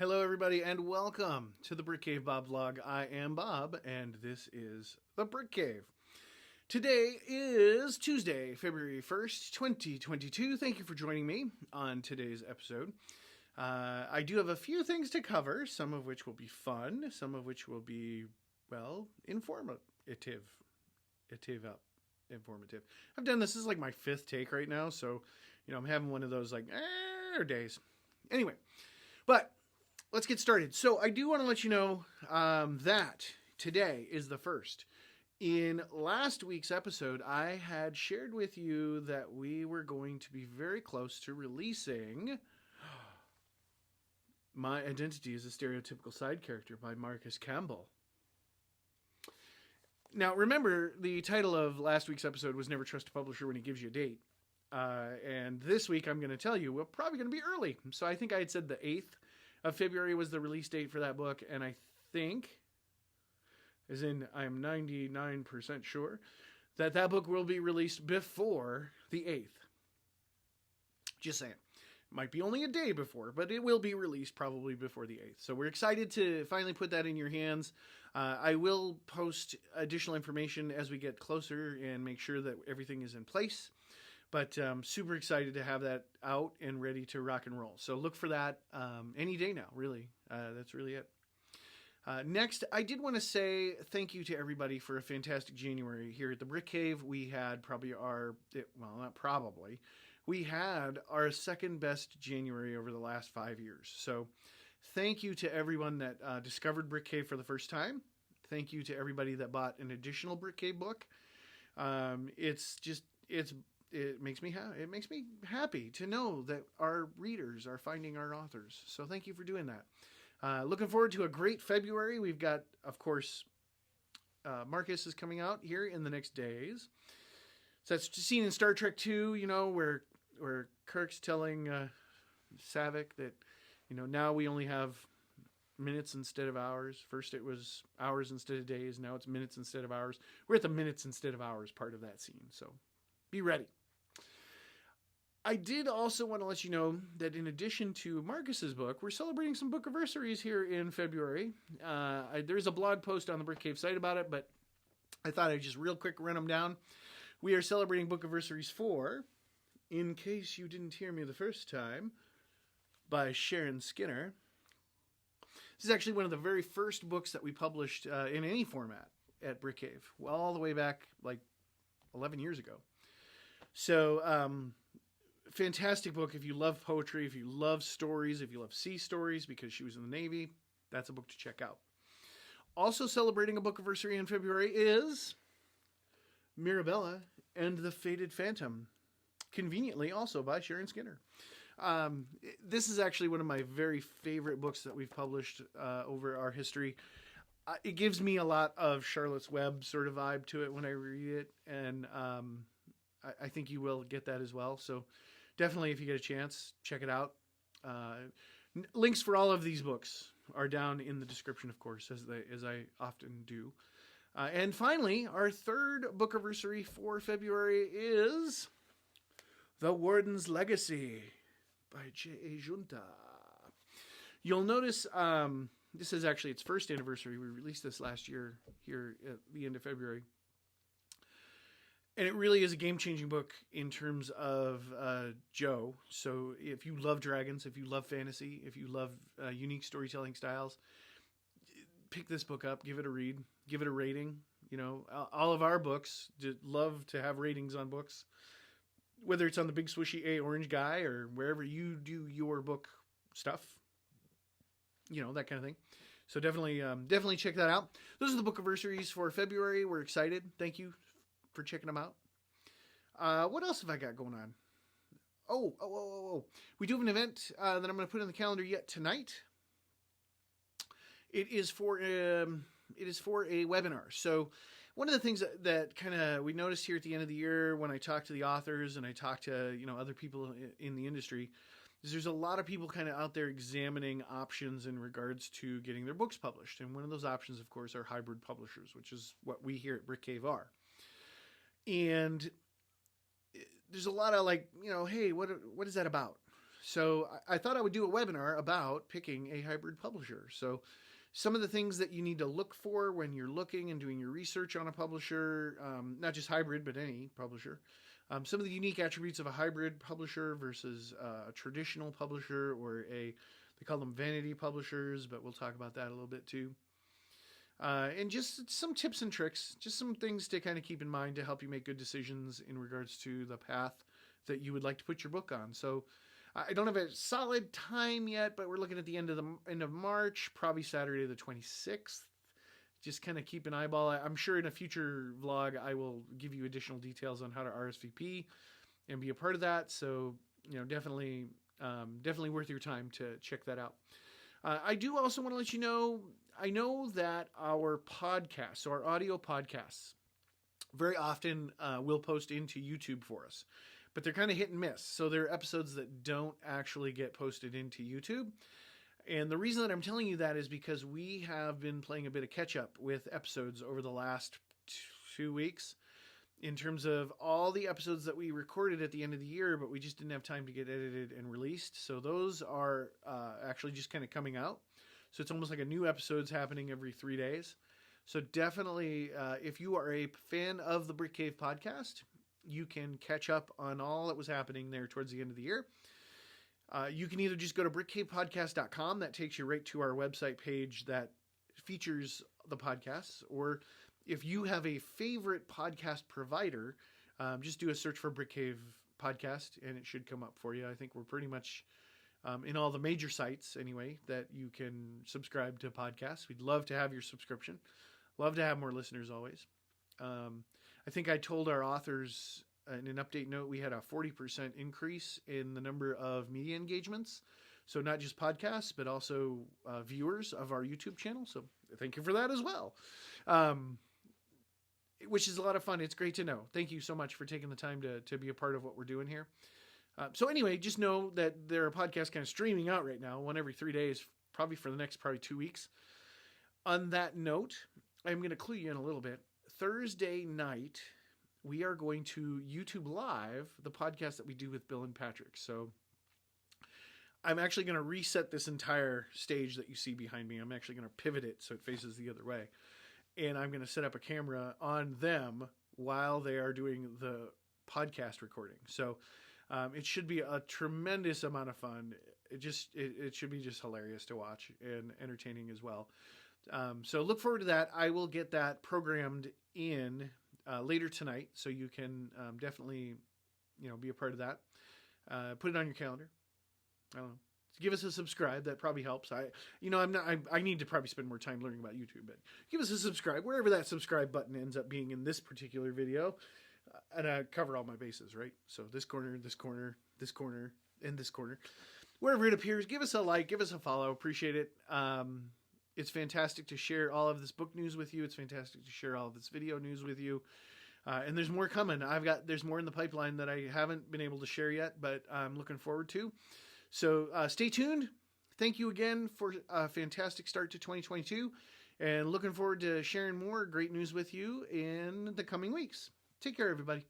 Hello, everybody, and welcome to the Brick Cave Bob vlog. I am Bob, and this is the Brick Cave. Today is Tuesday, February 1st, 2022. Thank you for joining me on today's episode. I do have a few things to cover, some of which will be fun, some of which will be, well, informative. I've done this is like my fifth take right now, so, I'm having one of those like, days. Anyway, but let's get started. So I do want to let you know that today is the first. In last week's episode, I had shared with you that we were going to be very close to releasing My Identity as a Stereotypical Side Character by Marcus Campbell. Now, remember, the title of last week's episode was Never Trust a Publisher When He Gives You a Date. And this week, I'm going to tell you, we're probably going to be early. So I think I had said the 8th of February was the release date for that book. And I think, as in I'm 99% sure, that book will be released before the 8th. Just saying. Might be only a day before, but it will be released probably before the 8th. So we're excited to finally put that in your hands. I will post additional information as we get closer and make sure that everything is in place. But super excited to have that out and ready to rock and roll. So look for that any day now, really. That's really it. Next, I did want to say thank you to everybody for a fantastic January here at the Brick Cave. We had we had our second best January over the last 5 years. So thank you to everyone that discovered Brick Cave for the first time. Thank you to everybody that bought an additional Brick Cave book. It makes me happy to know that our readers are finding our authors. So thank you for doing that. Looking forward to a great February. We've got, of course, Marcus is coming out here in the next days. So that's seen in Star Trek II, where Kirk's telling Saavik that, now we only have minutes instead of hours. First it was hours instead of days. Now it's minutes instead of hours. We're at the minutes instead of hours part of that scene. So be ready. I did also want to let you know that in addition to Marcus's book, we're celebrating some book anniversaries here in February. There's a blog post on the Brick Cave site about it, but I thought I'd just real quick run them down. We are celebrating book anniversaries for In Case You Didn't Hear Me the First Time by Sharon Skinner. This is actually one of the very first books that we published in any format at Brick Cave, all the way back like 11 years ago. So, fantastic book. If you love poetry, if you love stories, if you love sea stories, because she was in the Navy, that's a book to check out. Also celebrating a book anniversary in February is Mirabella and the Faded Phantom, conveniently also by Sharon Skinner. This is actually one of my very favorite books that we've published over our history. It gives me a lot of Charlotte's Web sort of vibe to it when I read it, and I think you will get that as well. So definitely, if you get a chance, check it out. Links for all of these books are down in the description, of course, as I often do. And finally, our third book anniversary for February is The Warden's Legacy by J.A. Giunta. You'll notice this is actually its first anniversary. We released this last year here at the end of February. And it really is a game-changing book in terms of Joe. So if you love dragons, if you love fantasy, if you love unique storytelling styles, pick this book up, give it a read, give it a rating. All of our books love to have ratings on books, whether it's on the big swooshy A orange guy or wherever you do your book stuff, that kind of thing. So definitely check that out. Those are the book anniversaries for February. We're excited. Thank you for checking them out. What else have I got going on? Oh. We do have an event that I'm going to put on the calendar yet tonight. It is for a webinar. So one of the things that kind of we noticed here at the end of the year when I talk to the authors and I talk to other people in the industry is there's a lot of people kind of out there examining options in regards to getting their books published. And one of those options, of course, are hybrid publishers, which is what we here at Brick Cave are. And there's a lot of hey, what is that about? So I thought I would do a webinar about picking a hybrid publisher. So some of the things that you need to look for when you're looking and doing your research on a publisher, not just hybrid, but any publisher. Some of the unique attributes of a hybrid publisher versus a traditional publisher, or they call them vanity publishers, but we'll talk about that a little bit too. And just some tips and tricks, just some things to kind of keep in mind to help you make good decisions in regards to the path that you would like to put your book on. So I don't have a solid time yet, but we're looking at the end of March, probably Saturday the 26th. Just kind of keep an eyeball. I'm sure in a future vlog I will give you additional details on how to RSVP and be a part of that. So definitely worth your time to check that out. I do also want to let you know, I know that our podcasts, so our audio podcasts, very often will post into YouTube for us, but they're kind of hit and miss. So there are episodes that don't actually get posted into YouTube. And the reason that I'm telling you that is because we have been playing a bit of catch up with episodes over the last 2 weeks in terms of all the episodes that we recorded at the end of the year, but we just didn't have time to get edited and released. So those are actually just kind of coming out. So it's almost like a new episode's happening every 3 days. So definitely, if you are a fan of the Brick Cave podcast, you can catch up on all that was happening there towards the end of the year. You can either just go to brickcavepodcast.com. That takes you right to our website page that features the podcasts. Or if you have a favorite podcast provider, just do a search for Brick Cave Podcast and it should come up for you. I think we're pretty much in all the major sites anyway that you can subscribe to podcasts. We'd love to have your subscription. Love to have more listeners always. I think I told our authors in an update note, we had a 40% increase in the number of media engagements. So not just podcasts, but also viewers of our YouTube channel. So thank you for that as well, which is a lot of fun. It's great to know. Thank you so much for taking the time to be a part of what we're doing here. So anyway, just know that there are podcasts kind of streaming out right now, one every 3 days, probably for the next 2 weeks. On that note, I'm going to clue you in a little bit. Thursday night, we are going to YouTube Live the podcast that we do with Bill and Patrick. So I'm actually going to reset this entire stage that you see behind me. I'm actually going to pivot it so it faces the other way. And I'm going to set up a camera on them while they are doing the podcast recording. So it should be a tremendous amount of fun. It should be just hilarious to watch and entertaining as well. So look forward to that. I will get that programmed in later tonight, so you can definitely, be a part of that. Put it on your calendar. I don't know. Give us a subscribe. That probably helps. I need to probably spend more time learning about YouTube, but give us a subscribe wherever that subscribe button ends up being in this particular video. And I cover all my bases, right? So this corner, this corner, this corner, and this corner. Wherever it appears, give us a like, give us a follow. Appreciate it. It's fantastic to share all of this book news with you. It's fantastic to share all of this video news with you. And there's more coming. There's more in the pipeline that I haven't been able to share yet, but I'm looking forward to. So stay tuned. Thank you again for a fantastic start to 2022, and looking forward to sharing more great news with you in the coming weeks. Take care, everybody.